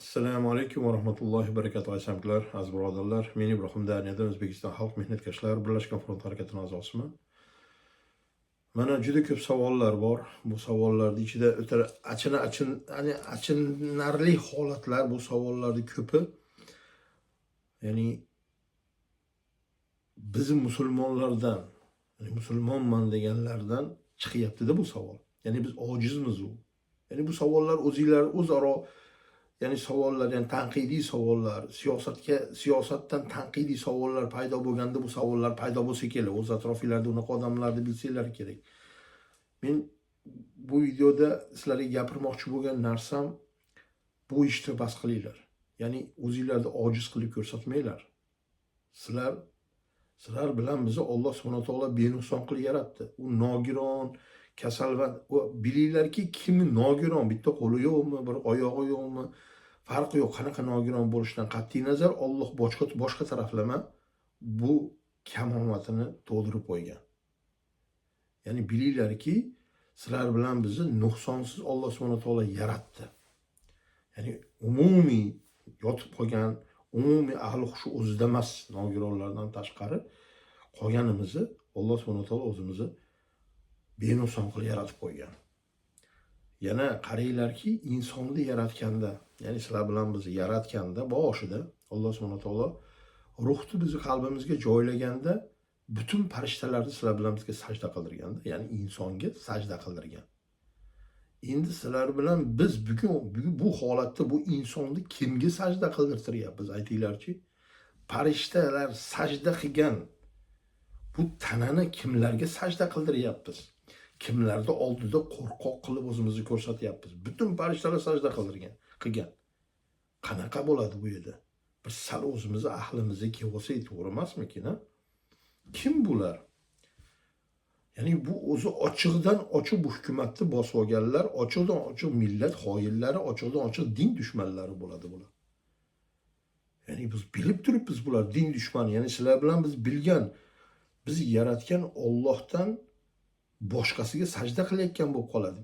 Assalomu alaykum va rahmatullohi va barakatuh aziz birodarlar. Men Ibrohim Darniyadan O'zbekiston Xalq Mehnatkashlar Birlashgan front harakatining a'zosiman. Mana juda ko'p savollar bor. Bu savollarning ichida o'ta achinarli holatlar, bu savollarning ko'pi ya'ni biz musulmonlardan, musulmonman deganlardan chiqyapti-da bu savol. Ya'ni biz ojizmiz u. Ya'ni bu savollar o'zaro savollar, tanqidiy savollar, siyosatdan tanqidiy savollar paydo bo'lganda bu savollar paydo bo'lsa kerak. O'z atrofingizda unaqa odamlarni bilsanglar kerak. Men bu videoda sizlarga gapirmoqchi bo'lgan narsam, bu ishni bas qilinglar. Ya'ni o'zingizlarni ojiz qilib ko'rsatmanglar. Sizlar bilan bizni Alloh subhanahu va taolo benuqson qilib yaratdi. U nogiron, kasalvand. Bilinglarki, kim nogiron, bitta qo'li yo'qmi, bir oyog'i yo'qmi, farqi yo'q. Qanaqa nogiron bo'lishidan qat'iy nazar Alloh boshqa taraflama bu kamomatini to'ldirib qo'ygan. Ya'ni bilinglarki, sizlar bilan bizni nuqsonsiz Alloh subhanahu va taolo yaratdi. Ya'ni umumiy yotib qolgan, umumiy ahli hushi o'zida emas, nogironlardan tashqari qolganimizni Alloh subhanahu va taolo o'zimizni benuqson qilib yaratib qo'ygan. Yana qaranglarki, insonni yaratganda, ya'ni sizlar bilan bizni yaratganda boshida Alloh subhanahu va taolo ruhni bizni qalbimizga joylaganda butun farishtalarni sizlar bilan bizga sajda qildirganda, ya'ni insonga sajda qildirgan. Endi sizlar bilan biz bugun bu holatda bu insonni kimga sajda qildirtiryapmiz? Aytinglarchi. Farishtalar sajda qilgan bu tanani kimlarga sajda qildiryapmiz? Kimlarda oldida qo'rqoq qilib o'zimizni ko'rsatyapmiz? Butun farishtalar sajda qilgan. Qanaqa bo'ladi bu yerda? Bir sal o'zimizni ahlimizga kelsak to'g'ri emasmikin, ha? Kim bular? Ya'ni bu o'zi ochiqdan ochiq bu hukumatni bosib olganlar, ochiqdan ochiq millat xoinlari, ochiqdan ochiq din dushmanlari bo'ladi bular. Ya'ni biz bilib turibmiz bular din dushmani. Ya'ni sizlar bilan biz bilgan, bizni yaratgan Allohdan boshqasiga sajda qilayotgan bo'lib qoladi.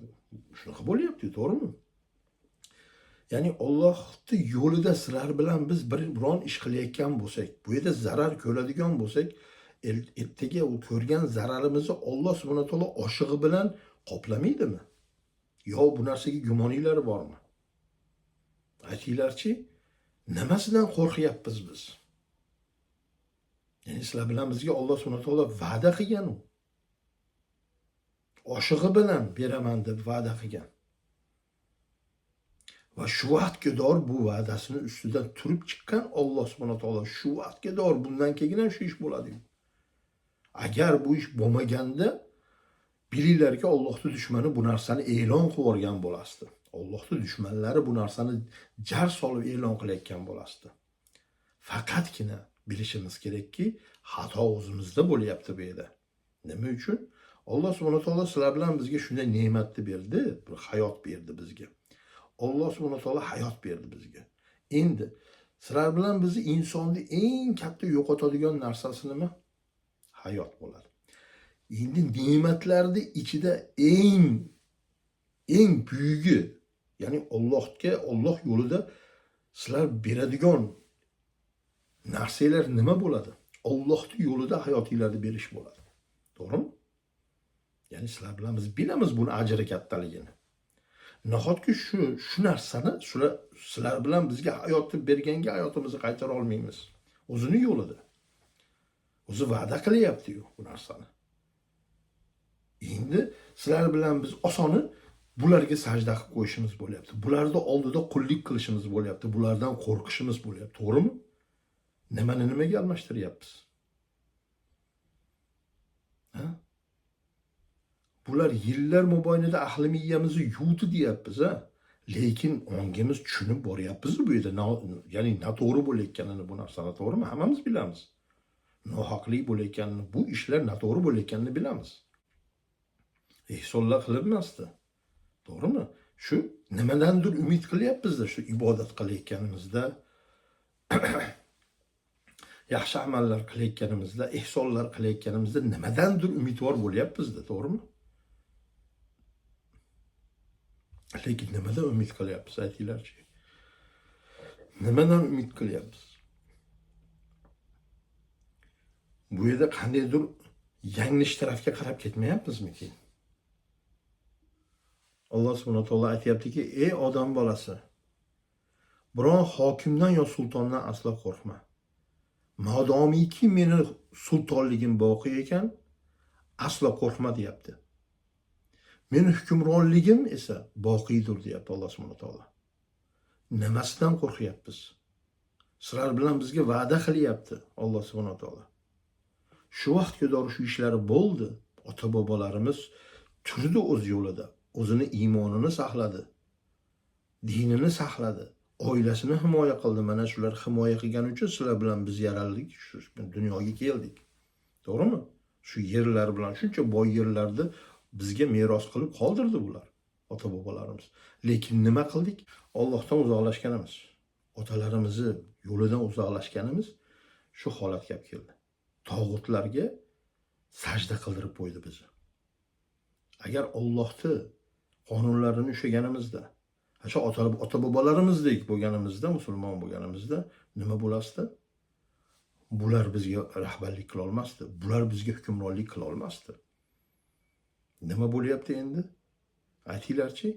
Shunaqa bo'lyapti, to'g'rimi? Ya'ni Allohning yo'lida sizlar bilan biz biron ish qilayotgan bo'lsak, bu yerda zarar ko'radigan bo'lsak, ertaga u ko'rgan zararimizni Alloh subhanahu va taolo oshig'i bilan qoplamaydimi? Yo bu narsaga gumoninglar bormi? Aytinglarchi, nimasidan qo'rqyapmiz biz? Ya'ni sizlar bilan bizga Alloh subhanahu va taolo va'da qilgan u. Oshig'i bilan beraman deb va'da qilgan. Va shu vaqtga dor bu va'dasini ustidan turib chiqqan Alloh subhanahu va taolo shu vaqtga dor bundan keyin ham shu ish bo'ladi. Agar bu ish bo'lmaganda bilinglarki, Allohning dushmani bu narsani e'lon qilib o'rgan bo'lasdi. Allohning dushmanlari bu narsani jar solib e'lon qilayotgan bo'lasdi. Faqatgina bilishimiz kerakki, xato o'zimizda bo'lyapti bu yerda. Nima uchun? Alloh subhanahu va taolo sizlar bilan bizga shunday ne'matni berdi, bir hayot berdi bizga. Alloh subhanahu va taolo hayot berdi bizga. Endi sizlar bilan bizni insonni eng katta yo'qotadigan narsasi nima? Hayot bo'ladi. Endi ne'matlarni ichida eng buyugi, ya'ni Alloh yo'lida sizlar beradigan narsalar nima bo'ladi? Allohning yo'lida hayotinglarni berish bo'ladi. To'g'rimi? Ya'ni sizlar bilan biz bilamiz buni ajri kattaligini. Nahotki shu narsani sizlar bilan bizga hayotni berganga hayotimizni qaytara olmaymiz. O'zini yo'lida. O'zi va'da qilyapti-yu bu narsani. Endi sizlar bilan biz osoni bularga sajda qilib qo'yishimiz bo'lyapti. Bularni oldida qullik qilishimiz bo'lyapti. Bulardan qo'rqishimiz bo'lyapti. To'g'rimi? Nimaga almashtiryapmiz? Ha? Bular yillar mobaynida ahli miyamizni yuvdi deyapmiz, ha? Lekin ongimiz tushunib boryapmiz bu yerda. Ya'ni noto'g'ri bo'layotganini bu narsani, to'g'rimi? Hammamiz bilamiz. Nohaqlik bo'layotganini, bu ishlar noto'g'ri bo'layotganini bilamiz. Ehsonlar qilinmasdi. To'g'rimi? Shu nimadandir umid qilyapmiz-da, shu ibodat qilayotganimizda, yaxshi amallar qilayotganimizda, ehsonlar qilayotganimizda nimadandir umidvor bo'lyapmiz-da, to'g'rimi? Lekin nimadan umid qilyapmiz, aytinglarchi? Nimadan umid qilyapmiz? Bu yerda qandaydir yanglish tarafga qarab ketmayapmizmi? Alloh subhanahu va taolo aytayaptiki, ey odam bolasi, biron hokimdan yo sultondan aslo qo'rqma. Modomiki meni sultonligim boqiy ekan, aslo qo'rqma deyapti. Meni hukmronligim esa boqiydir deyapti Alloh subhanahu va taolo. Nimasidan qo'rqyapmiz? Sizlar bilan bizga va'da qilyapti Alloh subhanahu va taolo. Shu vaqtga do'g'ri shu ishlari bo'ldi. Ota-bobolarimiz turdi o'z yo'lida, o'zini iymonini saqladi, dinini saqladi, oilasini himoya qildi. Mana shular himoya qilgani uchun sizlar bilan biz yaraldik, shu dunyoga keldik. To'g'rimi? Shu yerlar bilan shuncha boy yerlarni bizga meros qilib qoldirdi bular, ota-bobolarimiz. Lekin nima qildik? Allohdan uzoqlashganimiz, otalarimizni yo'lidan uzoqlashganimiz shu holatga kelib keldi. Tog'utlarga sajda qildirib qo'ydi bizni. Agar Allohning qonunlarini ushlaganimizda, o'sha ota-bobolarimizdek bo'lganimizda, musulmon bo'lganimizda nima bo'lasdi? Bular bizga rahbarlik qila olmasdi, bular bizga hukmronlik qila olmasdi. Nima bo'lyapti endi? Aytinglarchi?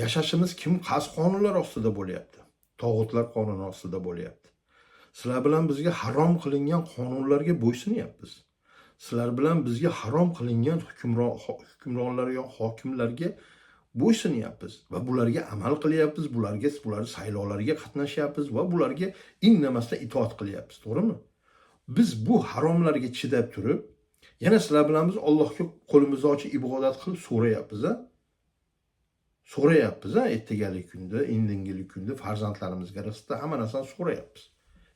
Yashashimiz kim qaz qonunlar ostida bo'lyapti? Tog'utlar qonuni ostida bo'lyapti. Sizlar bilan bizga harom qilingan qonunlarga bo'ysunyapmiz. Sizlar bilan bizga harom qilingan hukmronlar yo hokimlarga bo'ysunyapmiz va bularga amal qilyapmiz, bular saylovlarga qatnashyapmiz va bularga indamasdan itoat qilyapmiz, to'g'rimi? Biz bu haromlarga chidab turib, yana sizlar bilan biz Allohga qo'limizni ochib ibodat qilib so'rayapmiz, ertaga kunda, indingi kunda farzandlarimizga rizqda hamma narsani so'rayapmiz.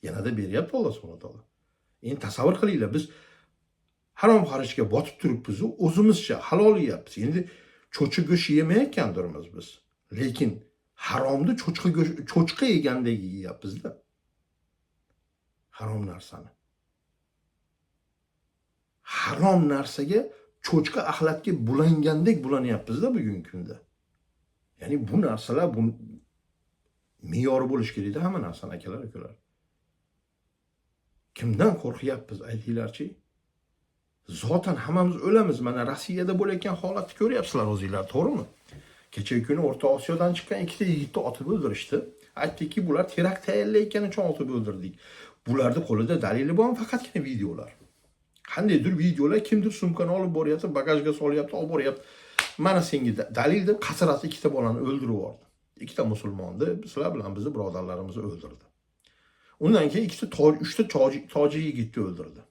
Yanada beryapti Alloh subhanahu va taolo. Endi tasavvur qilinglar, biz harom xarijga botib turibmiz, o'zimizcha halol yeyapmiz. Endi cho'chqa go'sht yemayotgandirmiz biz. Lekin haromni cho'chqa yegandek yeyapmiz-da. Harom narsani. Harom narsaga cho'chqa axlatga bulangandek bulanyapmiz-da bugungi kunda. Ya'ni bu narsalar bu me'yori bo'lish kerak-da hamma narsani, akalar, ukalar. Kimdan qo'rqyapmiz, aytinglarchi? Zotan hammamiz o'lamiz. Mana Rossiyada bo'layotgan holatni ko'ryapsizlar o'zingizlar, to'g'rimi? Kecha kuni O'rta Osiyodan chiqqan ikkita yigitni otib o'ldirishdi. Aytdiki, bular terakt tayyorlayotgani uchun otib o'ldirdik. Bularning qo'lida dalili bormi? Faqatgina videolar. Qandaydir videolar, kimdir sumkani olib boryapti, bagajga solyapti, olib boryapti. Mana senga dalil deb qasirasi ikkita bolani o'ldirib yubordi. Ikkita musulmonni sizlar bilan bizni birodarlarimizni o'ldirdi. Undan keyin uchta tojik yigitni o'ldirdi.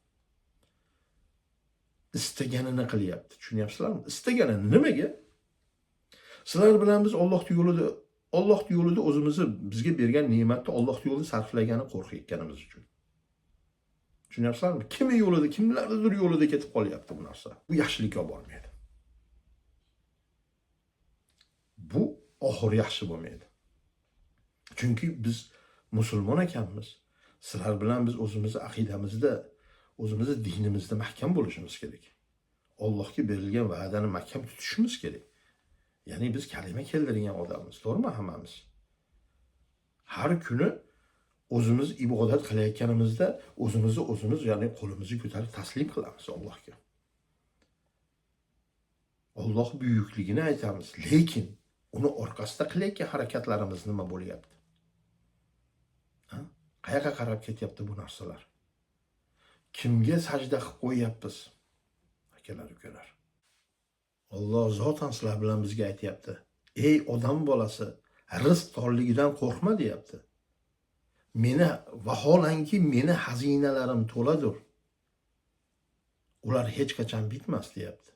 Istaganini qilyapti. Tushunyapsizlarmi? Istaganini nimaga? Sizlar bilan biz Alloh yo'lida o'zimizni bizga bergan ne'matni Alloh yo'lida sarflagani qo'rqayotganimiz uchun. Tushunyapsizlarmi? Kimning yo'lida, kimlardir yo'lida ketib qolyapti bu narsa. Bu yaxshilikka olib bormaydi. Bu oxiri yaxshi bo'lmaydi. Chunki biz musulmon ekanmiz. Sizlar bilan biz o'zimizni aqidamizda, o'zimizni dinimizda mahkam bo'lishimiz kerak. Allohga berilgan va'dani mahkam tutishimiz kerak. Ya'ni biz kalima keltirgan odammiz, to'g'rimi hammamiz? Har kuni o'zimiz ibodat qilayotganimizda o'zimiz ya'ni qo'limizni ko'tarib taslim qilamiz Allohga. Alloh buyukligini aytamiz, lekin uni orqasida qilayotgan harakatlarimiz nima bo'lyapti? Qayerga qarab ketyapti bu narsalar? Kimga sajda qilib qo'yapmiz? Akalar, ukalar. Alloh zotan sizlar bilan bizga aytayapti. Ey odam bolasi, rizq torligidan qo'rqma deyapti. Meni vaholanki meni xazinalarim to'ladir. Ular hech qachon bitmas deyapti.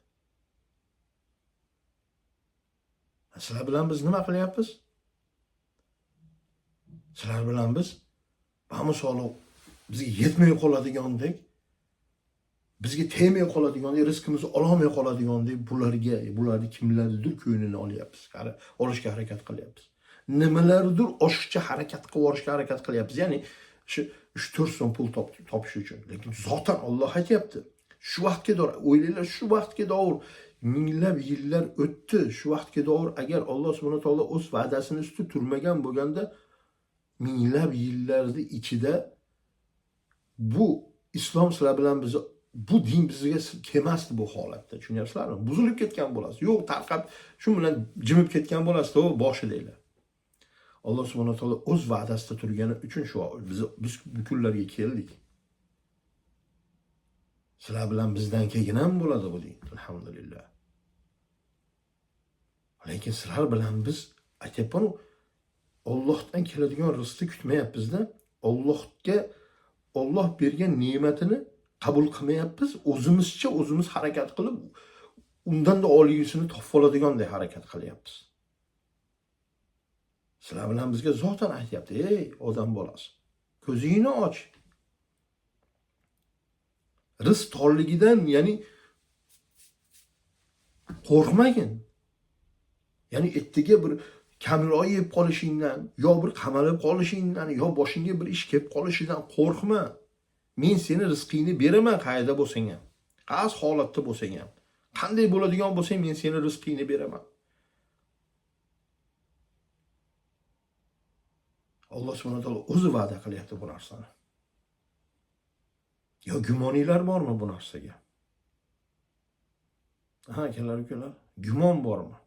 Sizlar bilan biz nima qilyapmiz? Sizlar bilan biz bamisoli bizga yetmay qoladigandek, bizga tegmay qoladigandek, rizqimizni ololmay qoladigandek bularni kimlardir ko'nglini olyapmiz. Olishga harakat qilyapmiz. Nimalardir oshiqcha harakat qilib olishga harakat qilyapmiz. Ya'ni shu 3-4 so'm pul topish uchun. Lekin zotan Alloh aytayapti. Shu vaqtga do'g'ri o'ylaylar, shu vaqtga do'g'ri minglab yillar o'tdi. Shu vaqtga do'g'ri agar Alloh subhanahu va taolo o'z va'dasini ustida turmagan bo'lganda minglab yillarni ichida bu islom sizlar bilan bizni bu din bizga kelmasdi bu holatda. Tushunyapsizlarmi? Buzilib ketgan bo'lasiz. Yo'q, tarqab shu bilan jimib ketgan bo'lasiz, to'g'ri boshidanglar. Alloh subhanahu va taolo o'z va'dasida turgani uchun shu biz bu kunlarga keldik. Sizlar bilan bizdan keyin ham bo'ladi bu din. Alhamdulillah. Lekin sizlar bilan biz aytayapman-ku, Allohdan keladigan rizqni kutmayapmiz-da. Alloh bergan ne'matini qabul qilmayapmiz. O'zimiz harakat qilib, undan da oliysini topib oladigandek harakat qilyapmiz. Sizlar bilan bizga zotan aytyapti: "Ey odam bolasi, ko'zingni och. Rizq torligidan, ya'ni qo'rqmagin. Ya'ni ertaga bir kamroq yeb qolishingdan, yo bir qamalib qolishingdan, yo boshingga bir ish kelib qolishidan qo'rqma. Men seni rizqingni beraman qayerda bo'lsang ham. Qaysi holatda bo'lsang ham. Qanday bo'ladigan bo'lsang, men seni rizqingni beraman." Alloh subhanahu va taolo o'zi va'da qilyapti bu narsani. Yo gumoninglar bormi bu narsaga? Ha, akalar, ukalar, gumon bormi?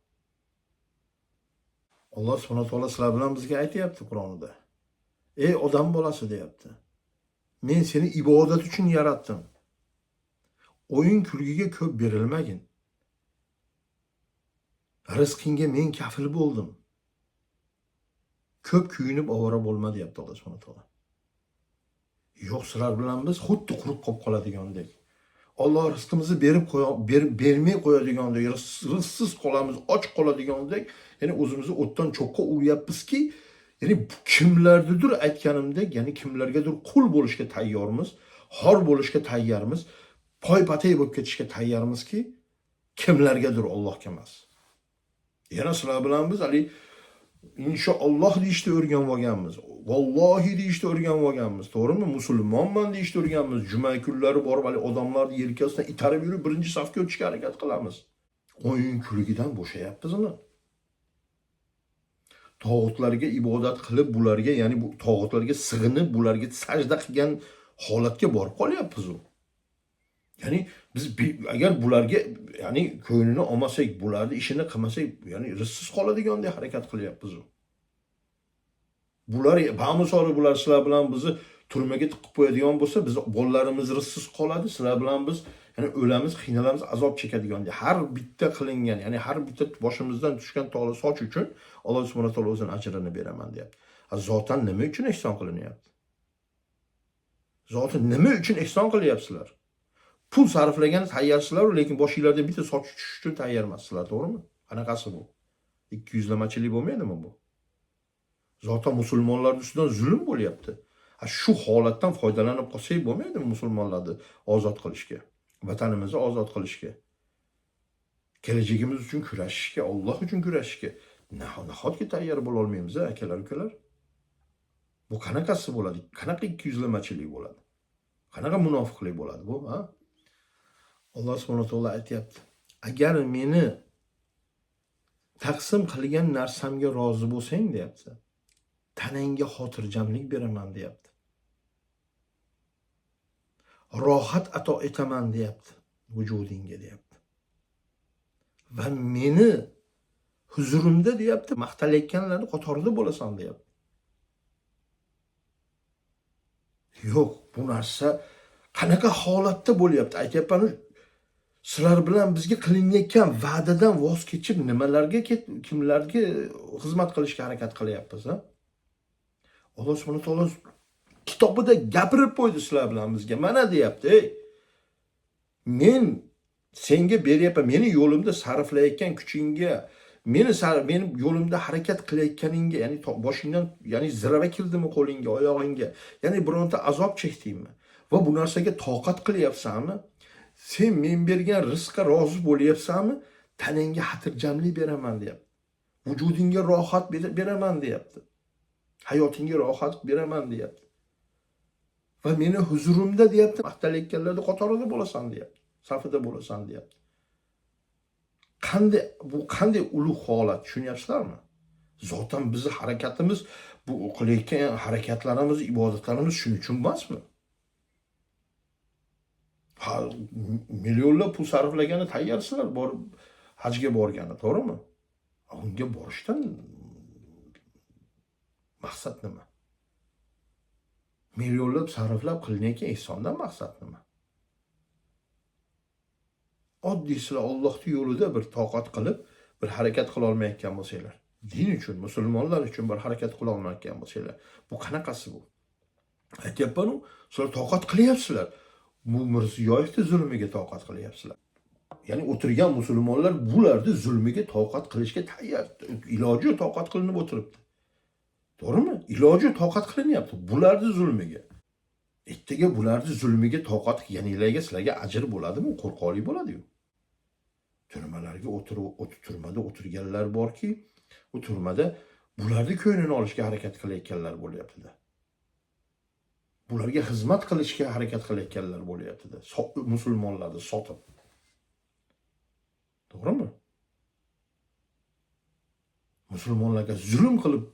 Alloh subhanahu va taolo sizlar bilan bizga aytayapti Qur'onda. Ey odam bolasi deyapti. Men seni ibodat uchun yaratdim. O'yin kulgiga ko'p berilmagin. Rizqingga men kafil bo'ldim. Ko'p kuyinib ovora bo'lma deyapti Alloh subhanahu va taolo. Yo'q, sizlar bilan biz xuddi qurib qolib qoladigandek. Alloh rizqimizni bermay qo'yadigandek, rizqsiz qolamiz, och qoladigandek, ya'ni o'zimizni o'tdan cho'qqa uryapmizki, ya'ni kimlarnidir aytganimdek, ya'ni kimlargadir qul bo'lishga tayyormiz, xor bo'lishga tayyormiz, poypatay bo'lib ketishga tayyormizki, kimlargadir Allohga emas. Yana sizlar bilan biz hali inshaalloh deyishni o'rganib olganmiz. Vallohi deyishni o'rganib olganmiz. To'g'rimi? Musulmonman deyishni o'rganamiz. Juma kunlari borib hali odamlarni yelkasidan itarib yurib birinchi safga o'tishga harakat qilamiz. O'yin kulgidan bo'shayapmizmi? Tog'utlarga ibodat qilib, bularga, ya'ni bu tog'utlarga sig'inib, bularga sajda qilgan holatga borib qolyapmiz u. Ya'ni biz agar bularga, ya'ni ko'nglini olmasak, bularni ishini qilmasak, ya'ni rizqsiz qoladigandek harakat qilyapmiz u. Bular ba'misoli bular sizlar bilan bizni turmaga tiqib qo'yadigan bo'lsa, biz bolalarimiz rizqsiz qoladi, sizlar bilan biz ya'ni o'lamiz, qiynalamiz, azob chekadigandek. Har bitta qilingan, ya'ni har bitta boshimizdan tushgan tog'li soch uchun Alloh subhanahu va taolo o'zining ajrini beraman deyapti. Zotan nima uchun ihson qilinyapti? Zotan nima uchun ihson qilyapsizlar? Pul sarflagan tayyorsizlar, lekin boshingizda bitta soch tushish uchun tayyor emassizlar, to'g'rimi? Qanaqasi bu? 200lamachilik bo'lmaydimi bu? Zotan musulmonlar ustidan zulm bo'lyapti. Shu holatdan foydalanib qolsak bo'lmaydimi musulmonlarni ozod qilishga, vatanimizni ozod qilishga, kelajagimiz uchun kurashishga, Alloh uchun kurashishga nahotki tayyor bo'la olmaymiz, akalar, ukalar? Bu qanaqasi bo'ladi? Qanaqa 200lamachilik bo'ladi? Qanaqa munofiqlik bo'ladi bu, ha? Alloh subhanahu va taolo aytayapti: "Agar meni taqsim qilgan narsamga rozi bo'lsang", deyapti, "tanangga xotirjamlik beraman", deyapti. Rohat ato etaman, deyapti, vujudingga, deyapti. Va meni huzurimda, deyapti, maqtalayotganlarning qatorida bo'lasan, deyapti. Yo'q, bu narsa qanaqa holatda bo'lyapti? Aytayapman, sizlar bilan bizga qilinayotgan va'dadan voz kechib kimlarga xizmat qilishga harakat qilyapmiz, ha? Alloh subhanahu va taolo kitobida gapirib qo'ydi sizlar bilan bizga. Mana deyapti: "Ey, men senga beryapman, meni yo'limda sarflayotgan kuchingga, meni yo'limda harakat qilayotganingga, ya'ni boshingdan, ya'ni zirava keldimi qo'lingga, oyog'ingga, ya'ni bironta azob chekdingmi va bu narsaga toqat qilyapsanmi? Sen men bergan rizqqa rozi bo'lyapsanmi? Tanangga xotirjamlik beraman", deyapti. Vujudingga rohat beraman, deyapti. Hayotingga rohat beraman, deyapti. Va meni huzurimda, deyapti, maqtalayotganlarning qatorida bo'lasan, deyapti. Safida bo'lasan, deyapti. Bu qanday ulug' holat, tushunyapsizlarmi? Zotan bizni harakatimiz Bu qilayotgan harakatlarimiz, ibodatlarimiz shuning uchun emasmi? Ha, millionlab pul sarflagani tayyorsizlar borib hajga borgani, to'g'rimi? Unga borishdan maqsad nima? Millionlab sarflab qilinayotgan ehsondan maqsad nima? Oddiy sizlar Allohning yo'lida bir toqat qilib, bir harakat qila olmayotgan bo'lsanglar, din uchun, musulmonlar uchun bir harakat qila olmayotgan bo'lsanglar, bu qanaqasi bu? Aytyapman-ku, sizlar toqat qilyapsizlar. Bu Mirziyoyevning zulmiga toqat qilyapsizlar. Ya'ni o'tirgan musulmonlar bularni zulmiga toqat qilishga tayyor. Iloji toqat qilinib o'tiribdi. To'g'rimi? Iloji toqat qilinyapti bularni zulmiga. Ertaga bularni zulmiga toqat qilganinglarga sizlarga ajr bo'ladimi? Qo'rqoqlik bo'ladi-yu. Turmalarga turmada o'tirganlar borki, u turmada bularni ko'nglini olishga harakat qilayotganlar bo'lyapti-da. Bularga xizmat qilishga harakat qilayotganlar bo'lyapti-da. Musulmonlarni sotib. To'g'rimi? Musulmonlarga zulm qilib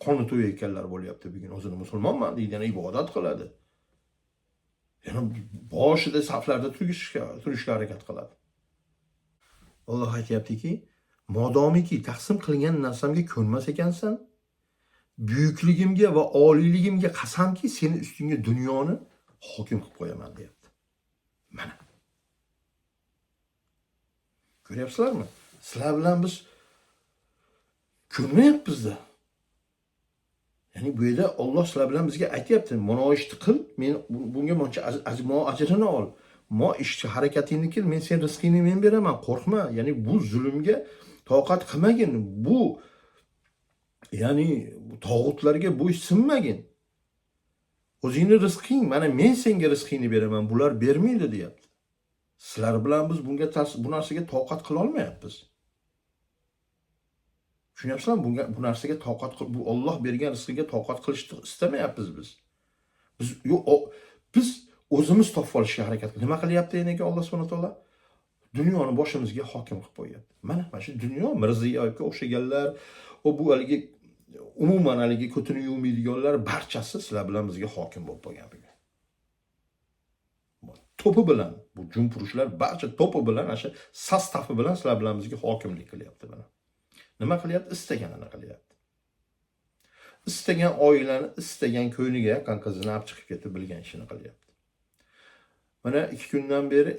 qoni to'yayotganlar bo'lyapti bugun. O'zini musulmonman deydi, yana ibodat qiladi. Yana boshida saflarda turishga harakat qiladi. Alloh aytayaptiki, modomiki taqsim qilingan narsamga ko'nmas ekansan, buyukligimga va oliyligimga qasamki, seni ustingga dunyoni hokim qilib qo'yaman deyapti. Mana. Ko'ryapsizlarmi? Sizlar bilan biz ko'nmayapmiz-da. Ya'ni bu yerda Alloh sizlar bilan bizga aytayapti, "Mana ishni qil, men bunga buncha ajrini ol. Mo ishchi harakatingni qil, men sen rizqingni men beraman, qo'rqma." Ya'ni bu zulmga toqat qilmagin. Bu ya'ni tog'utlarga bo'ysunmagin. O'zingni rizqing, mana men senga rizqingni beraman, bular bermaydi deyapti. Sizlar bilan biz bu narsaga toqat qila olmayapmiz. Tushunyapsizlarmi? Bu narsaga toqat bu Alloh bergan rizqiga toqat qilishni istamayapmiz biz. Biz o'zimiz topib olishga harakat qilamiz. Nima qilyapti endi Alloh subhanahu va taolo? Dunyoni boshimizga hokim qilib qo'yapti. Mana shu dunyo Mirziyoyevga o'xshaganlar, bu haligi umuman haligi ko'tini yuvmaydiganlar barchasi sizlar bilan bizga hokim bo'lib qolgan bugun. To'pi bilan bu jumpurushlar barcha to'pi bilan, o'sha sostavi bilan sizlar bilan bizga hokimlik qilyapti mana. Nima qilyapti? Istaganini qilyapti. Istagan oilani, istagan ko'yniga yaqin qizini olib chiqib ketib bilgan ishini qilyapti. Mana 2 kundan beri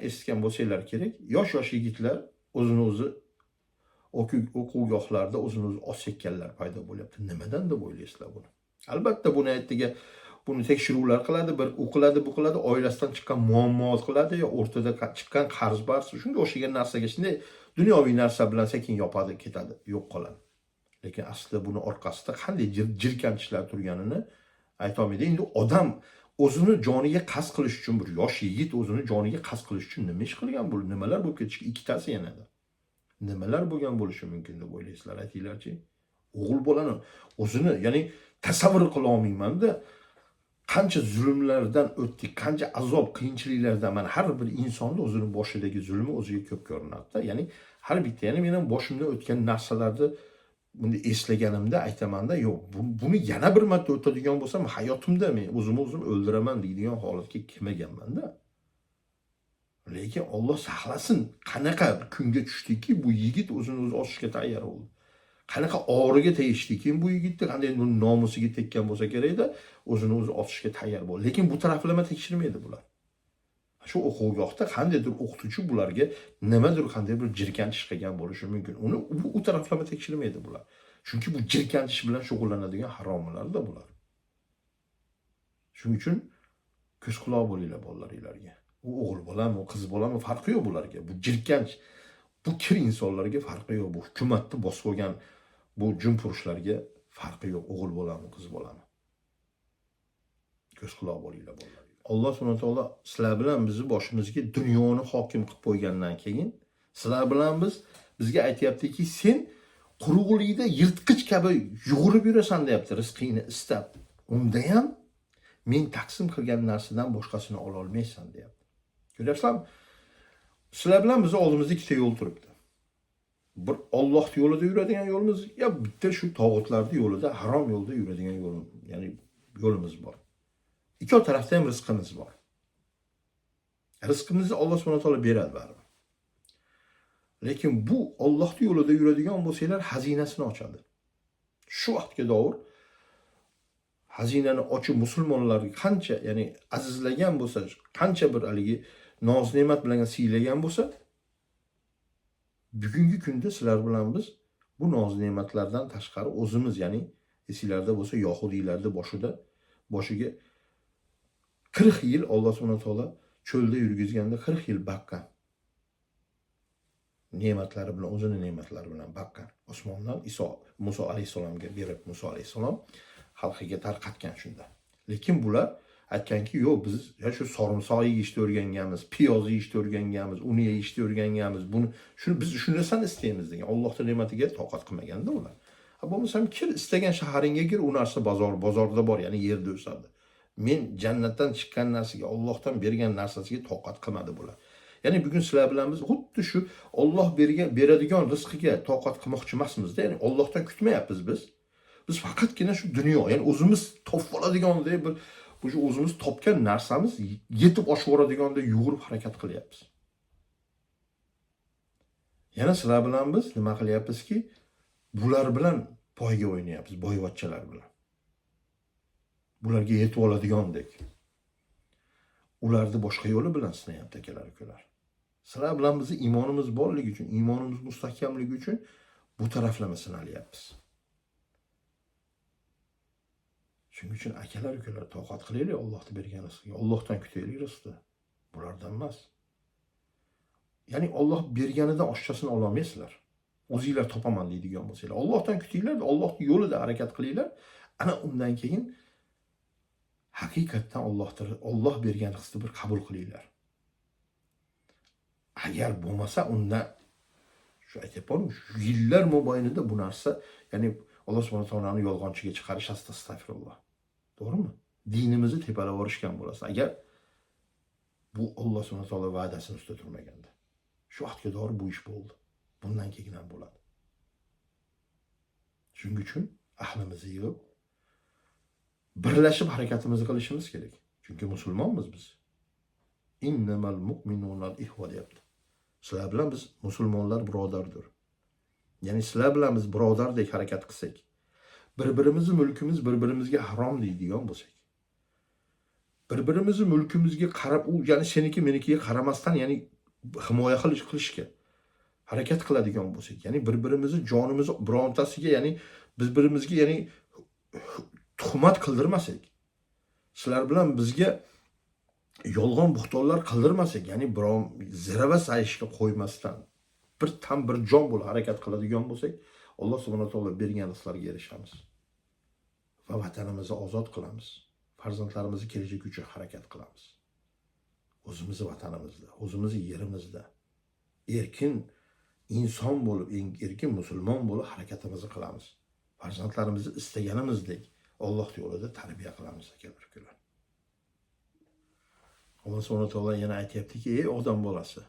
eshitgan bo'lsanglar kerak, yosh yigitlar o'zini o'zi o'quvgohlarda o'zini o'zi osayotganlar paydo bo'lyapti. Nimadan deb o'ylaysizlar buni? Albatta buni ertaga buni tekshiruvlar qiladi, bir o'qiladi, bu qiladi, oilasidan chiqqan muammo qiladi, yo o'rtada chiqqan qarz bor, shunga o'xshagan narsaga shunday dunyoviy narsa bilan sekin yopadi, ketadi, yo'q qoladi. Lekin aslida buni orqasida qanday jirkanchlar turganini aytolmaydi. Endi odam o'zini joniga qasd qilish uchun, bir yosh yigit o'zini joniga qasd qilish uchun nima ish qilgan bu? Nimalar bo'lib ketishi ikkitasi yanada. Nimalar bo'lgan bo'lishi mumkin deb o'ylaysizlar? Aytinglarchi. O'g'il bolani o'zini, ya'ni tasavvur qila olmayman-da. Qancha zulmlardan o'tdik, qancha azob, qiyinchiliklardan mana har bir insonning o'zini boshidagi zulmi o'ziga ko'p ko'rinadi-da. Ya'ni har bitta, ya'ni men ham boshimdan o'tgan narsalarni buni eslaganimda aytaman-da, yo'q, buni yana bir marta o'tadigan bo'lsam, hayotimda men o'zim o'ldiraman deydigan holatga kelmaganman-da. Lekin Alloh saqlasin, qanaqa kunga tushdiki, bu yigit o'zini o'zi osishga tayyor bo'ldi. Qanaqa og'riga tegishdiki, bu yigitni qanday nomusiga tekkan bo'lsa kerak-da, o'zini o'zi osishga tayyor bo'ldi. Lekin bu taraflama tekshirmaydi bular. Shu o'quvgohda qandaydir o'qituvchi bularga nimadir qanday bir jirkantish qilgan bo'lishi mumkin. Uni u taraflama tekshirmaydi bular. Chunki bu jirkantish bilan shug'ullanadigan haromlardir bular. Shuning uchun ko'z quloq bo'linglar bolalaringlarga. U o'g'il bolami, qiz bolami farqi yo'q bularga. Bu jirkanch, bu kir insonlarga farqi yo'q. Bu hukumatni bosib olgan bu jumpurushlarga farqi yo'q. O'g'il bolami, qiz bolami. Ko'z quloq bo'linglar bolalar. Alloh subhanahu va taolo sizlar bilan bizni boshimizga dunyoni hokim qilib qo'ygandan keyin sizlar bilan bizga aytayaptiki, sen quruqlikda yirtqich kabi yugurib yurasan deyapti, rizqingni istab. Unda ham men taqsim qilgan narsadan boshqasini ola olmaysan deyapti. Ko'ryapsizlarmi? Sizlar bilan bizni oldimizda ikkita yo'l turibdi. Bir Alloh yo'lida yuradigan yo'limiz, ya bitta shu tog'utlarning yo'lida, harom yo'lda yuradigan ya'ni yo'limiz bor. Ikki tarafda ham rizqimiz bor. Rizqimizni Alloh subhanahu va taolo beradi baribir. Lekin bu Allohning yo'lida yuradigan bo'lsanglar xazinasini ochadi. Shu vaqtga davr xazinani ochib musulmonlarga qancha, ya'ni azizlagan bo'lsa, qancha bir haligi noz ne'mat bilan siylagan bo'lsa, bugungi kunda sizlar bilan biz bu noz ne'matlardan tashqari o'zimiz, ya'ni esinglarda bo'lsa Yahudiylarda boshiga 40 yil Alloh subhanahu va taolo cho'lda yurgizganda 40 yil baqqan. Ne'matlari bilan, o'zining ne'matlari bilan baqqan. Osmondan Muso alayhisalomga berib, Muso alayhisalom xalqiga tarqatgan shunda. Lekin bular aytganki, yo'q, biz shu sarimsoq yeyishni o'rganganmiz, piyoz yeyishni o'rganganmiz, uni yeyishni o'rganganmiz. Biz shu narsani istaymiz degan. Allohning ne'matiga toqat qilmaganda ular. Bo'lmasam kir, istagan shaharingga gir, u narsa bozorda bor, ya'ni yerda o'sadi. Men jannatdan chiqqan narsaga, Allohdan bergan narsasiga toqat qilmadi bular. Ya'ni bugun sizlar bilan biz xuddi shu Alloh beradigan rizqiga toqat qilmoqchi emasmiz-da. Ya'ni Allohdan kutmayapmiz biz. Biz faqatgina shu dunyo, ya'ni o'zimiz topib oladigandek bir shu o'zimiz topgan narsamiz yetib oshib boradiganda yugurib harakat qilyapmiz. Yana sizlar bilan biz nima qilyapmizki, bular bilan poyga o'ynayapmiz, boyvachchalar bilan. Bularga yetib oladigandek. Ularni boshqa yo'li bilan sinayapti akalar, ukalar. Sizlar bilan bizning iymonimiz borligi uchun, iymonimiz mustahkamligi uchun bu taraflama sinalyapmiz. Shuning uchun akalar, ukalar, toqat qilaylik Allohning bergan rizqiga. Allohdan kutaylik rizqni. Bulardan emas. Ya'ni Alloh berganidan oshchasini ololmaysizlar. olmaysizlar. O'zingizlar topaman deydigan bo'lsanglar, Allohdan kutinglar, Allohning yo'lida harakat qilinglar. Ana undan keyin haqiqatdan Alloh bergan rizqni bir qabul qilinglar. Agar bo'lmasa, unda shu aytibman, yillar mobaynida bu narsa, ya'ni Alloh subhanahu va taoloni yolg'onchiga chiqarish, astag'firulloh. To'g'rimi? Dinimizni tepalab olishgan bo'lasiz. Agar bu Alloh subhanahu va taolo va'dasini ustida turmaganda. Shu vaqtga doğru bu ish bo'ldi. Bundan keyin ham bo'ladi. Shuning uchun ahlimizni yig'ib birlashib harakatimizni qilishimiz kerak. Chunki musulmonmiz biz. Innamal mu'minuna ihva deyapti. Sizlar bilan biz musulmonlar birodardir. Ya'ni sizlar bilan biz birodardek harakat qilsak, bir-birimizni mulkimiz bir-birimizga harom deydigan bo'lsak, bir-birimizni mulkimizga qarab, u ya'ni seniki menikiga qaramasdan, ya'ni himoya qilishga harakat qiladigan bo'lsak, ya'ni bir-birimizni jonimizni birontasiga, ya'ni biz-birimizga, ya'ni tuhmat qildirmasak, sizlar bilan bizga yolg'on buxtonlar qildirmasak, ya'ni biron zirava sayishga qo'ymasdan bir jon bo'lib harakat qiladigan bo'lsak, Alloh subhanahu va taolo bergan rizqlarga erishamiz va vatanimizni ozod qilamiz. Farzandlarimizni kelajak uchun harakat qilamiz. O'zimizni vatanimizda, o'zimizni yerimizda erkin inson bo'lib, erkin musulmon bo'lib harakatimizni qilamiz. Farzandlarimizni istaganimizdek Alloh yo'lida tarbiya qilamiz akalar. Alloh subhanahu va taolo yana aytayaptiki, ey odam bolasi,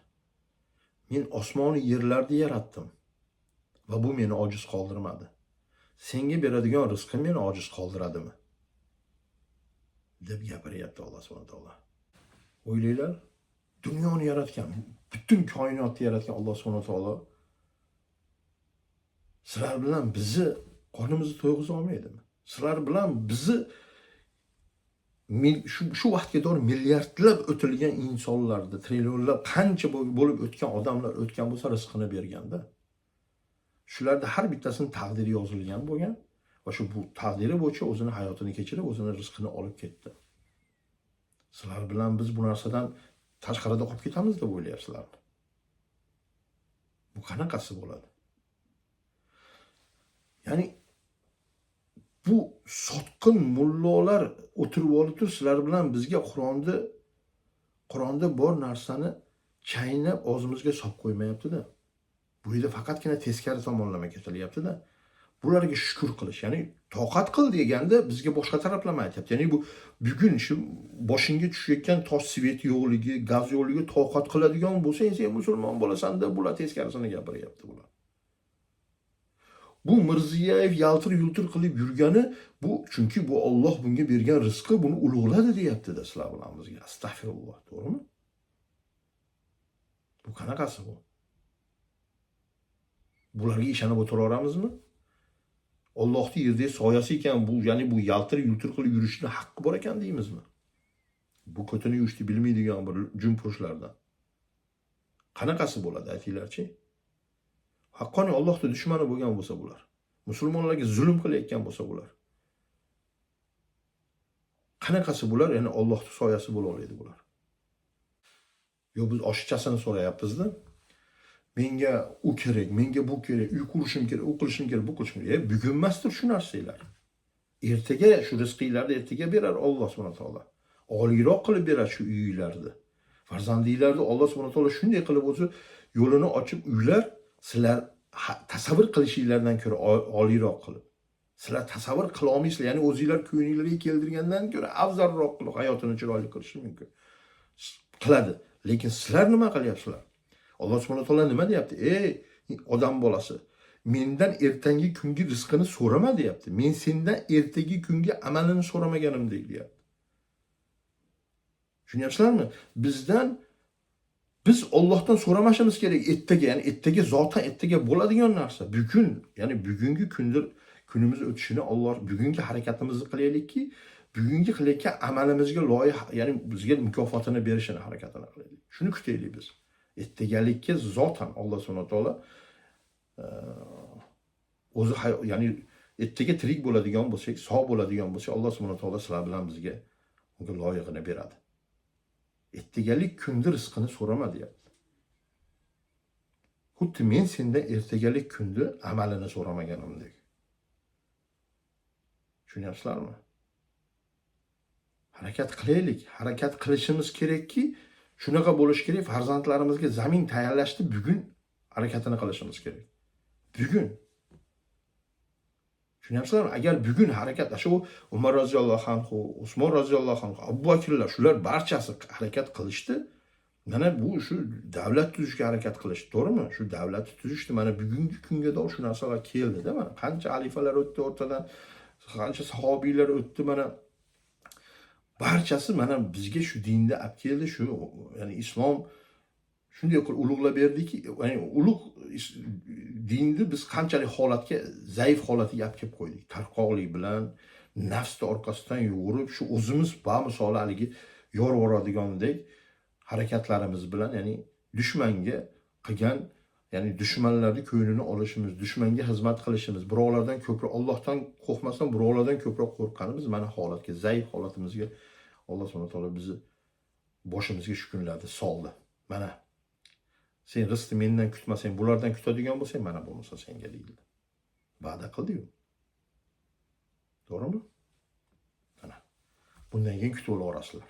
men osmoni yerlarni yaratdim va bu meni ojiz qoldirmadi. Senga beradigan rizqim meni ojiz qoldiradimi? deb gapiryapti Alloh subhanahu va taolo. O'ylaylar, dunyoni yaratgan, butun koinotni yaratgan Alloh subhanahu va taolo sizlar bilan bizni qornimizni to'yg'iza olmaydimi? Sizlar bilan bizni shu vaqtga doğru milliardlab o'tilgan insonlarda, trillionlab qancha bo'lib o'tgan odamlar o'tgan bo'lsa, rizqini berganda, shularda har bittasini taqdiri yozilgan bo'lgan va shu bu taqdiri bo'yicha o'zini hayotini kechirib, o'zini rizqini olib ketdi. Sizlar bilan biz bu narsadan tashqarida qolib ketamiz deb o'ylayapsizlarmi? Bu qanaqasi bo'ladi? Ya'ni bu sotqin mullalar o'tirib olib sizlar bilan bizga Qur'onda bor narsani chaynab og'zimizga solib qo'ymayapti-da. Bu yerda faqatgina teskari tomonlama ketilyapti-da. Bularga shukr qilish, ya'ni toqat qil deganda bizga boshqa taraflama aytyapti. Ya'ni bu bugun shu boshingga tushayotgan tosh svet yo'qligi, gaz yo'qligi toqat qiladigan bo'lsang, sen musulmon bo'lasan deb bular teskarisini gapiryapti bular. Bu Mirziyoyev yaltir yultir qilib yurgani bu chunki bu Alloh bunga bergan rizqi buni ulug'ladi deyapti-da sizlar bilan bizga. Astag'firulloh, to'g'rimi? Bu qanaqasi bu? Bularga ishonib o'tiraveramizmi? Allohning yerdagi soyasi ekan bu, ya'ni bu yaltir yultir qilib yurishni haqqi bor ekan deymizmi? Bu ko'tini yuvishni bilmaydigan bir jumpushlardan. Qanaqasi bo'ladi aytinglarchi? Haqqoniy Allohning dushmani bo'lgan bo'lsa bular, musulmonlarga zulm qilayotgan bo'lsa bular, qanaqasi bular, ya'ni Allohning soyasi bo'la oladi bular? Yo, biz oshchasini so'rayapmiz-da. Menga u kerak, menga bu kerak, uy qurishim kerak, u qilishim kerak, bu qilishim kerak. Bugun emasdir shu narsalar. Ertaga shu rizqinglarni ertaga berar Alloh subhanahu va taolo. Oliyroq qilib berar shu uylarni. Farzandinglarni Alloh subhanahu va taolo shunday qilib o'zi yo'lini ochib uylar sizlar tasavvur qilishinglardan ko'ra oliyroq qilib. Sizlar tasavvur qila olmaysizlar, ya'ni o'zingizlar ko'nglingizga keltirgandan ko'ra afzalroq qilib hayotini chiroyli qilish mumkin. Qiladi. Lekin sizlar nima qilyapsizlar? Alloh subhanahu va taolo nima deyapti? Ey odam bolasi, mendan ertangi kungi rizqini so'rama deyapti. Men sendan ertangi kungi amalini so'ramaganimdek deyapti. Tushunyapsizlarmi? Biz Allohdan so'ramashimiz kerak ertaga, ya'ni ertaga zotan ertaga bo'ladigan narsa. Bugun, ya'ni bugungi kunimiz o'tishini Alloh bugungi harakatimizni qilaylikki, bugungi qilayotgan amalimizga loyiq, ya'ni bizga mukofotini berishini harakatini qilaylik. Shuni kutaylik biz. Ertagalikka zotan Alloh subhanahu va taolo o'zi, ya'ni ertaga tirik bo'ladigan bo'lsak, sog' bo'ladigan bo'lsak, Alloh subhanahu va taolo sizlar bilan bizga unga loyiqini beradi. Ertagalik kunda rizqini so'rama deyapti. Xuddi men sendan ertagalik kunda amalini so'ramaganimdek. Tushunyapsizlarmi? Harakat qilaylik. Harakat qilishimiz kerakki, shunaqa bo'lish kerak, farzandlarimizga zamin tayyorlashni bugun harakatini qilishimiz kerak. Bugun. Tushunyapsizlarmi? Agar bugun harakat, shu Umar roziyallohu anhu, Usmon roziyallohu anhu, Abu Bakrlar shular barchasi harakat qilishdi. Mana bu shu davlat tuzishga harakat qilishdi, to'g'rimi? Shu davlatni tuzishdi. Mana bugungi kunga da shu narsalar keldi-da. Mana qancha xalifalar o'tdi o'rtadan, qancha sahobiylar o'tdi, mana barchasi mana bizga shu dinni olib keldi, shu ya'ni islom shunday qilib ulug'lab berdiki, ya'ni ulug' dinni biz qanchalik holatga, zaif holatiga olib kelib qo'ydik. Tarqoqlik bilan, nafsni orqasidan yugurib, shu o'zimiz bamisoli haligi yorvoradigandek harakatlarimiz bilan, ya'ni dushmanga qilgan, ya'ni dushmanlarning ko'nglini olishimiz, dushmanga xizmat qilishimiz, birovlardan ko'proq, Allohdan qo'rqmasdan birovlardan ko'proq qo'rqqanimiz mana holatga, zaif holatimizga Alloh subhanahu va taolo bizni boshimizga shu kunlarda soldi. Mana sen rizqni mendan kutmasang, bulardan kutadigan bo'lsang, mana bo'lmasa senga deyildi. Va'da qildi-ku. To'g'rimi? Mana bundan keyin kutib olasizlar.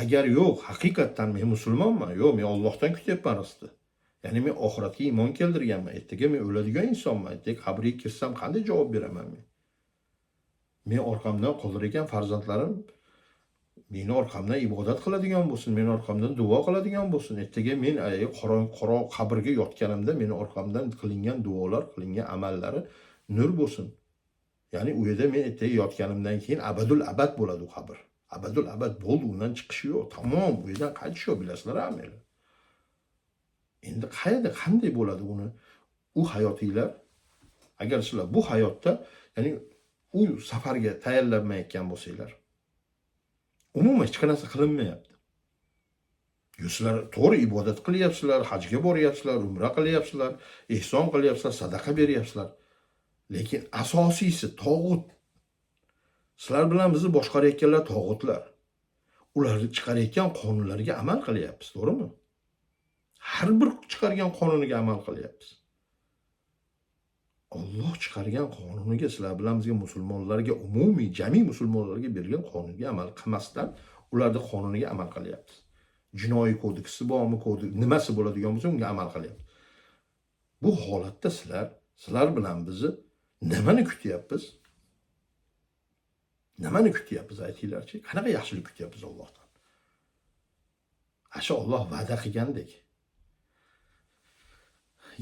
Agar yo'q, haqiqatan men musulmonman, yo'q, men Allohdan kutyapman rizqni. Ya'ni men oxiratga iymon keltirganman. Ertaga men o'ladigan insonman. Ertaga qabrga kirsam qanday javob beraman men? Men orqamdan qoldirgan farzandlarim meni orqamdan ibodat qiladigan bo'lsin, meni orqamdan duo qiladigan bo'lsin. Ertaga men qora qabrga yotganimda meni orqamdan qilingan duolar, qilingan amallari nur bo'lsin. Ya'ni u yerda men ertaga yotganimdan keyin abadul abad bo'ladi u qabr. Abadul abad bo'ldi, undan chiqish yo'q. Tamom, bu yerdan qaytish yo'q, bilasizlar-mi? Endi qayerda, qanday bo'ladi uni? U hayotinglar, agar sizlar bu hayotda, ya'ni u safarga tayyorlanmayotgan bo'lsanglar, umuman hech narsa qilinmayapti. Sizlar to'g'ri ibodat qilyapsizlar, hajga boryapsizlar, umra qilyapsizlar, ihson qilyapsizlar, sadaqa beryapsizlar. Lekin asosiysi tog'ut. Sizlar bilan bizni boshqarayotganlar tog'utlar. Ularni chiqarayotgan qonunlarga amal qilyapmiz, to'g'rimi? Har bir chiqargan qonuniga amal qilyapmiz. Alloh chiqargan qonuniga, sizlar bilan bizga musulmonlarga, umumiy jami musulmonlarga bergan qonunga amal qilmasdan ularning qonuniga amal qilyapmiz. Jinoiy kodeksi bormi, nimasi bo'ladigan bo'lsa unga amal qilyapmiz. Bu holatda sizlar bilan bizni nimani kutyapmiz? Nimani kutyapmiz aytinglarchi? Qanaqa yaxshilik kutyapmiz Allohdan? Asha Alloh va'da qilgandek.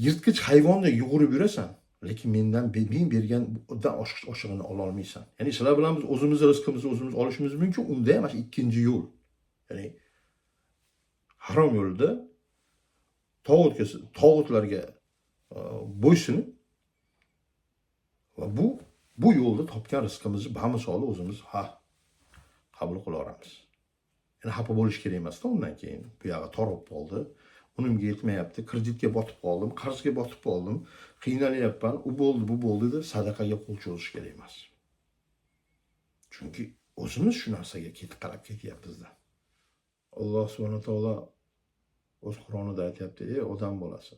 Yirtqich hayvondek yugurib yurasan. Lekin mendan men bergandan oshig'ini ololmaysan. Ya'ni sizlar bilan biz o'zimizni rizqimizni o'zimiz olishimiz mumkin. Unda ham mana ikkinchi yo'l. Ya'ni harom yo'lda tog'utlarga bo'ysunib va bu yo'lda topgan rizqimizni bamisoli o'zimiz qabul qila olamiz. Yani xafa bo'lish kerak emasda undan keyin. Bu yog'i tor bo'lib qoldi. Unimga yetmayapti, kreditga botib qoldim, qarzga botib qoldim, qiynalyapman, u bo'ldi, bu bo'ldi deb sadaqaga qo'l cho'zish kerak emas. Chunki o'zimiz shu narsaga qarab ketyapmiz-da. Alloh subhanahu taolo o'z Qur'onida aytayapti: "Ey odam bolasi,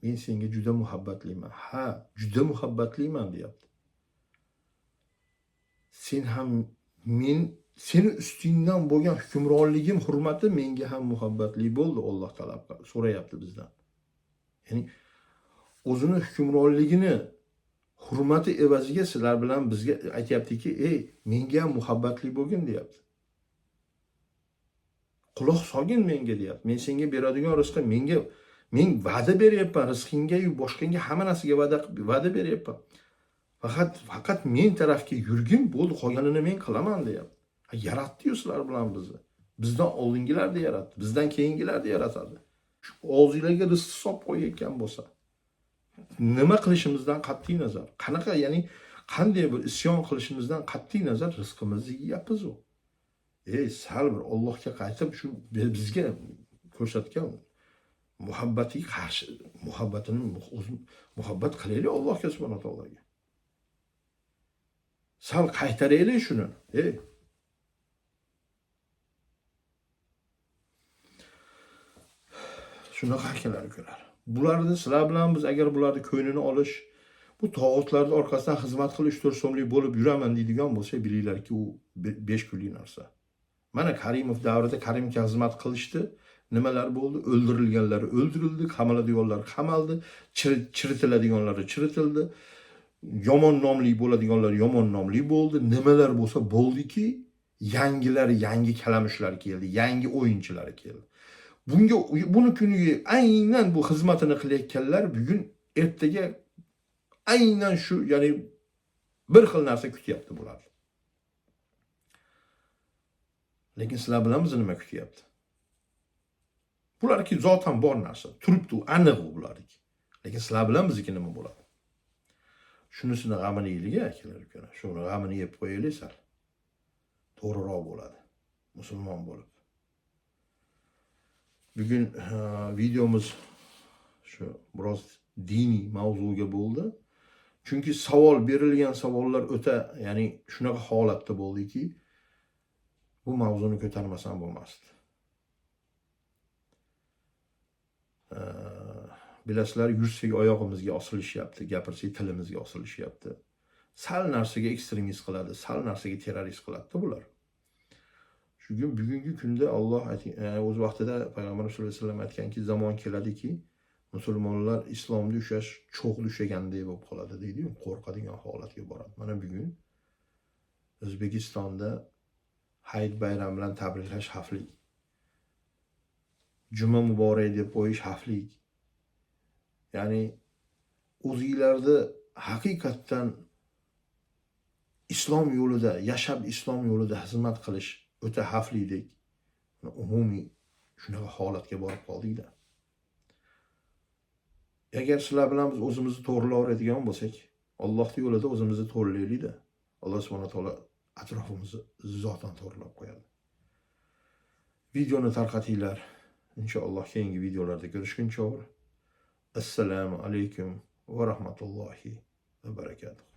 men senga juda muhabbatliman." Ha, juda muhabbatliman deyapti. Sen ham seni ustingdan bo'lgan hukmronligim hurmati menga ham muhabbatli bo'ldi, Alloh talab so'rayapti bizdan. Ya'ni o'zini hukmronligini hurmati evaziga sizlar bilan bizga aytayaptiki, "Ey, menga ham muhabbatli bo'lgin" deyapti. Quloq solgin menga deyapti. Men senga beradigan rizqi men va'da beryapman, rizqingga-yu boshqangga hamma narsaga va'da beryapman. Faqat men tarafga yurgin, bo'ldi, qolganini men qilaman deyapti. Yaratdi-yu sizlar bilan bizni. Bizdan oldingilarni yaratdi, bizdan keyingilarni yaratadi. Shu og'zingizga rizq solib qo'yayotgan bo'lsa, nima qilishimizdan qat'iy nazar, qanaqa, ya'ni qanday bir isyon qilishimizdan qat'iy nazar rizqimizni yeyapmiz u. Sal bir Allohga qaytib shu bizga ko'rsatgan muhabbatiga qarshi muhabbat qilaylik Allohga subhanahu taologa. Sal qaytaraylik shuni. Shunaqa akalar ukalar. Bularni sizlar bilan biz agar bularni ko'nglini olish, bu tog'utlarning orqasidan xizmat qilish 4 so'mlik bo'lib yuraman deydigan bo'lsa, bilinglarki, u 5 kunlik narsa. Mana Karimov davrida Karimovga xizmat qilishdi. Nimalar bo'ldi? O'ldirilganlari o'ldirildi, qamaladiganlar qamaldi, chiritiladiganlari chiritildi. Yomon nomli bo'ladiganlar yomon nomli bo'ldi. Nimalar bo'lsa bo'ldiki, yangi kalamushlar keldi, yangi o'yinchilar keldi. Buni kuniga aynan bu xizmatini qilayotganlar bugun ertaga aynan shu, ya'ni bir xil narsa kutyapti bular. Lekin sizlar bilan bizni nima kutyapti? Bularki zotan bor narsa, turibdi, aniq bularki. Lekin sizlar bilan bizniki nima bo'ladi? Shunisini g'amini yeylik akalar ukalar. Shuni g'amini yeb qo'yaylik sal. To'g'riroq bo'ladi. Musulmon bo'lib. Bugun videomiz shu biroz diniy mavzuga bo'ldi. Chunki berilgan savollar o'ta, ya'ni shunaqa holatda bo'ldiki, bu mavzuni ko'tarmasam bo'lmasdi. Bilasizlar, yursak oyog'imizga osilishyapti, gapirsak tilimizga osilishyapti. Sal narsaga ekstremist qiladi, sal narsaga terrorist qiladi bular. Bugungi kunda Alloh o'z vaqtida Payg'ambar sollallohu alayhi vasallam aytganki, zamon keladiki, musulmonlar islomni ushlash cho'g'li ushlagandek bo'lib qoladi deydi-yu, qo'rqadigan holatga boradi. Mana bugun O'zbekistonda Hayit bayrami bilan tabriklash xavfli. Juma muborak deb qo'yish xavfli. Ya'ni o'zingizlarda haqiqatdan islom yo'lida, yashab islom yo'lida xizmat qilish o'ta xavflidek. Umumiy shunaqa holatga borib qoldik-da. Agar sizlar bilan biz o'zimizni to'g'rilayotgan bo'lsak, Allohning yo'lida o'zimizni to'g'rilaylik-da. Alloh subhanahu taolo atrofimizni zotan to'g'rilab qo'yadi. Videoni tarqatinglar. Inshaalloh keyingi videolarda ko'rishguncha. Assalomu alaykum va rahmatullohi va barakatuh.